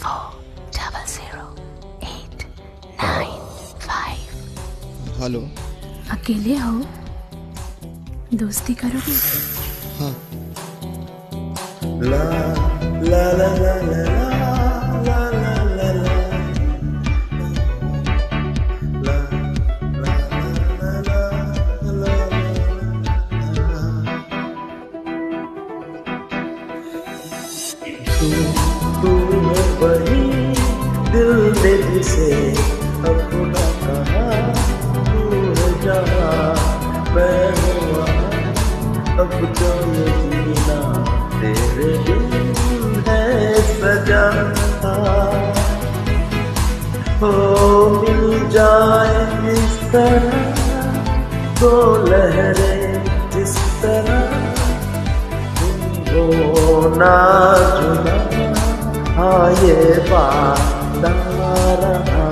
4000895। Hello. अकेले हो? दोस्ती करोगे? हाँ। ला ला ला ला ला ला ला ला ला तू है वही दिल ने जिसे अपना कहा, तू है जहाँ मैं हूँ वहाँ, अब तो ये जीना तेरे बिन है सजा। हो मिल जाए इस तरह दो लहरें जिस तरह, हो ना जुदा हाँ ये वादा रहा।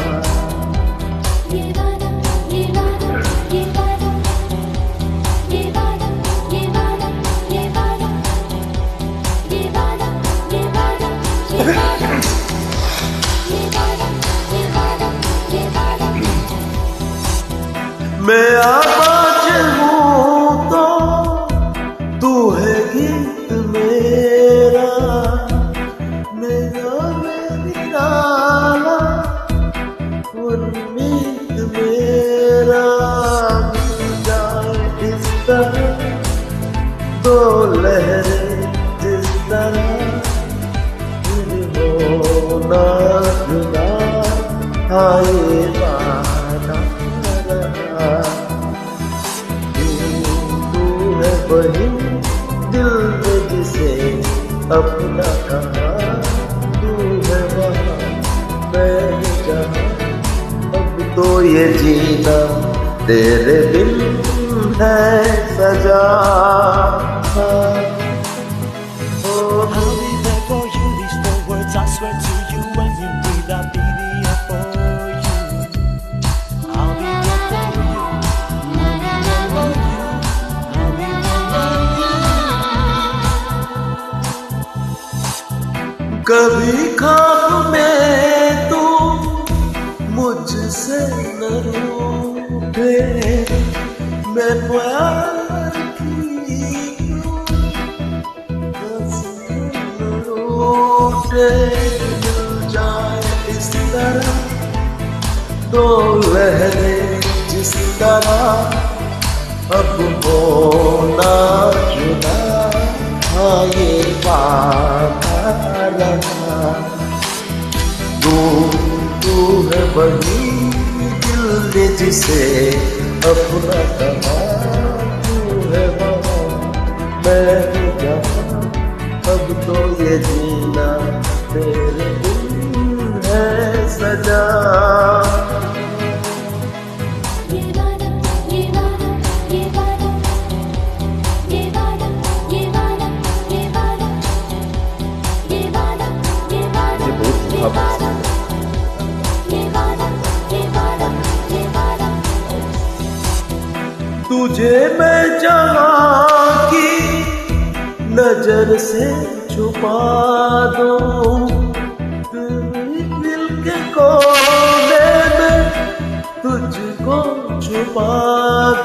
मैं आवाज हूँ तो तू है गीत मेरा, मेरा निराला उम्मीद मेरा। मिल जाए इस तरह दो लहरें जिस तरह, हो ना जुदा हाँ ये वादा रहा। तू है वही दिल ने जिसे अपना कहा, तू है वहाँ मैं हूँ जहाँ, अब तो ये जीना तेरे बिन है सजा। I'll be there for you, these 4 words I swear to you. When you breathe, I'll be there for you. I'll be there for you, I'll be there for you, I'll be there for you. कभी ख्वाब में तू मुझसे न रूठे, मैं प्यार की मिल जाए इस तरह दो लहरें जिस तरह, अब होना जुदा हाँ ये वादा रहा। तू है वही दिल ने जिसे अपना कहा, तू है वहाँ मैं हूँ जहाँ, अब तो ये जीना तेरे बिन है सजा। तुझे मैं जहाँ की नजर से छुपा दूं, दिल के कोने में तुझको छुपा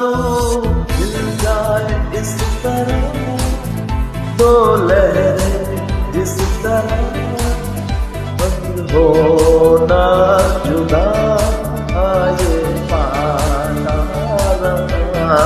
दूं। मिल जाए इस तरह दो लहरें जिस तरह, बंद होना जुदा आए पाना रहा।